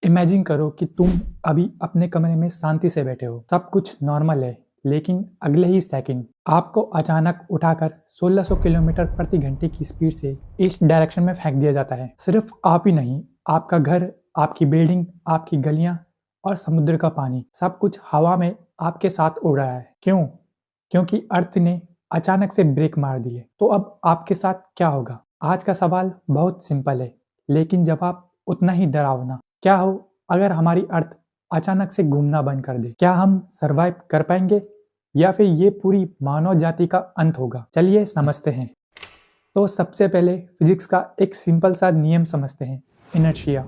Imagine करो कि तुम अभी अपने कमरे में शांति से बैठे हो, सब कुछ नॉर्मल है, लेकिन अगले ही सेकंड आपको अचानक उठाकर 1600 किलोमीटर प्रति घंटे की स्पीड से ईस्ट डायरेक्शन में फेंक दिया जाता है। सिर्फ आप ही नहीं, आपका घर, आपकी बिल्डिंग, आपकी गलियां और समुद्र का पानी, सब कुछ हवा में आपके साथ उड़ रहा है। क्यों? क्योंकि अर्थ ने अचानक से ब्रेक मार दी है। तो अब आपके साथ क्या होगा? आज का सवाल बहुत सिंपल है, लेकिन जवाब उतना ही डरावना। क्या हो अगर हमारी अर्थ अचानक से घूमना बंद कर दे? क्या हम सरवाइव कर पाएंगे या फिर ये पूरी मानव जाति का अंत होगा? चलिए समझते हैं। तो सबसे पहले फिजिक्स का एक सिंपल सा नियम समझते हैं, इनर्शिया।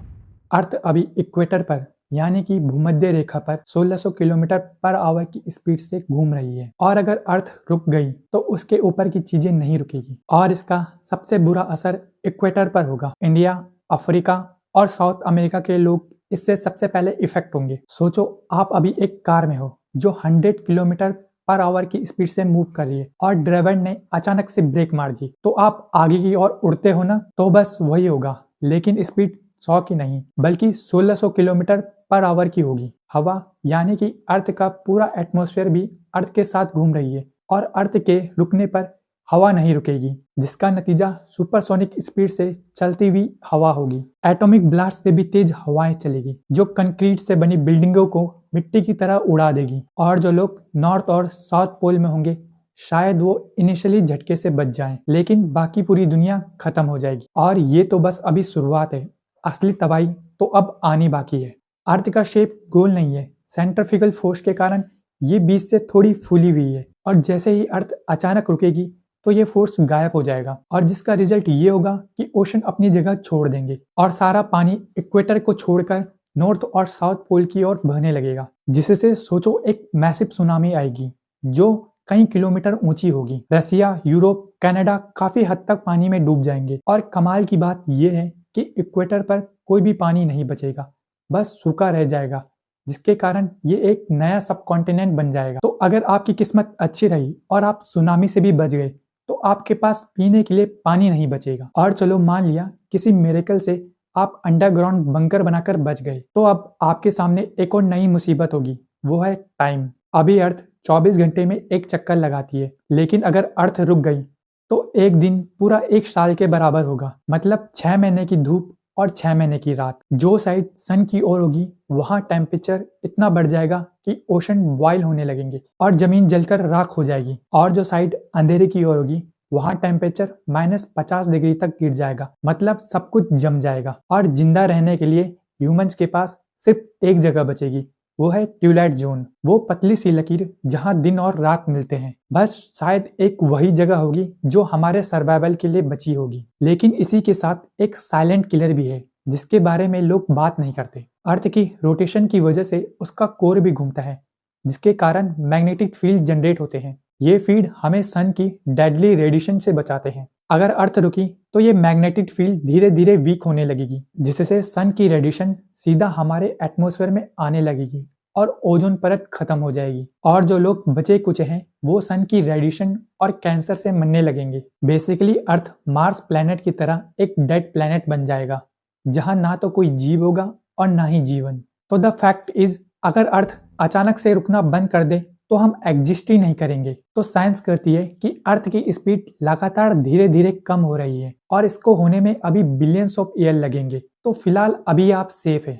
अर्थ अभी इक्वेटर पर यानी कि भूमध्य रेखा पर 1600 किलोमीटर पर आवर की स्पीड से घूम रही है, और अगर अर्थ रुक गई तो उसके ऊपर की चीजें नहीं रुकेगी, और इसका सबसे बुरा असर इक्वेटर पर होगा। इंडिया, अफ्रीका और साउथ अमेरिका के लोग इससे सबसे पहले इफेक्ट होंगे। सोचो, आप अभी एक कार में हो जो 100 किलोमीटर पर आवर की स्पीड से मूव कर रही है और ड्राइवर ने अचानक से ब्रेक मार दी, तो आप आगे की ओर उड़ते हो ना? तो बस वही होगा, लेकिन स्पीड 100 की नहीं बल्कि 1600 किलोमीटर पर आवर की होगी। हवा यानी कि अर्थ का पूरा एटमॉस्फेयर भी अर्थ के साथ घूम रही है, और अर्थ के रुकने पर हवा नहीं रुकेगी, जिसका नतीजा सुपरसोनिक स्पीड से चलती हुई हवा होगी। एटॉमिक ब्लास्ट से भी तेज हवाएं चलेगी जो कंक्रीट से बनी बिल्डिंगों को मिट्टी की तरह उड़ा देगी। और जो लोग नॉर्थ और साउथ पोल में होंगे, शायद वो इनिशियली झटके से बच जाएं, लेकिन बाकी पूरी दुनिया खत्म हो जाएगी। और ये तो बस अभी शुरुआत है, असली तबाही तो अब आनी बाकी है। अर्थ का शेप गोल नहीं है, सेंट्रिफ्यूगल फोर्स के कारण ये बीच से थोड़ी फूली हुई है, और जैसे ही अर्थ अचानक रुकेगी तो ये फोर्स गायब हो जाएगा, और जिसका रिजल्ट ये होगा कि ओशन अपनी जगह छोड़ देंगे और सारा पानी इक्वेटर को छोड़कर नॉर्थ और साउथ पोल की ओर बहने लगेगा, जिससे सोचो एक मैसिव सुनामी आएगी जो कई किलोमीटर ऊंची होगी। रसिया, यूरोप, कनाडा काफी हद तक पानी में डूब जाएंगे, और कमाल की बात यह है कि इक्वेटर पर कोई भी पानी नहीं बचेगा, बस सूखा रह जाएगा, जिसके कारण ये एक नया सब कॉन्टिनेंट बन जाएगा। तो अगर आपकी किस्मत अच्छी रही और आप सुनामी से भी बच गए, तो आपके पास पीने के लिए पानी नहीं बचेगा। और चलो मान लिया किसी मिरेकल से आप अंडरग्राउंड बंकर बनाकर बच गए, तो अब आपके सामने एक और नई मुसीबत होगी, वो है टाइम। अभी अर्थ 24 घंटे में एक चक्कर लगाती है, लेकिन अगर अर्थ रुक गई तो एक दिन पूरा एक साल के बराबर होगा। मतलब 6 महीने की धूप और 6 महीने की रात। जो साइड सन की ओर होगी वहां टेम्परेचर इतना बढ़ जाएगा कि ओशन बॉयल होने लगेंगे और जमीन जलकर राख हो जाएगी, और जो साइड अंधेरे की ओर होगी वहां टेम्परेचर -50 डिग्री तक गिर जाएगा। मतलब सब कुछ जम जाएगा, और जिंदा रहने के लिए ह्यूमंस के पास सिर्फ एक जगह बचेगी, वो है ट्विलाइट जोन। वो पतली सी लकीर जहां दिन और रात मिलते हैं। बस शायद एक वही जगह होगी जो हमारे सर्वाइवल के लिए बची होगी। लेकिन इसी के साथ एक साइलेंट किलर भी है, जिसके बारे में लोग बात नहीं करते। अर्थ की रोटेशन की वजह से उसका कोर भी घूमता है, जिसके कारण मैग्नेटिक फील्ड जनरेट होते हैं। ये फील्ड हमें सन की डेडली रेडिएशन से बचाते हैं। अगर अर्थ रुकी तो ये मैग्नेटिक फील्ड धीरे धीरे वीक होने लगेगी, जिससे सन की रेडिएशन सीधा हमारे एटमॉस्फेयर में आने लगेगी और ओजोन परत खत्म हो जाएगी। और जो लोग बचे कुचे हैं वो सन की रेडिएशन और कैंसर से मरने लगेंगे। बेसिकली अर्थ मार्स प्लैनेट की तरह एक डेड प्लैनेट बन जाएगा, जहां ना तो कोई जीव होगा और ना ही जीवन। तो द फैक्ट इज, अगर अर्थ अचानक से रुकना बंद कर दे तो हम एग्जिस्ट ही नहीं करेंगे। तो साइंस कहती है कि अर्थ की स्पीड लगातार धीरे धीरे कम हो रही है, और इसको होने में अभी बिलियंस ऑफ ईयर लगेंगे। तो फिलहाल अभी आप सेफ है।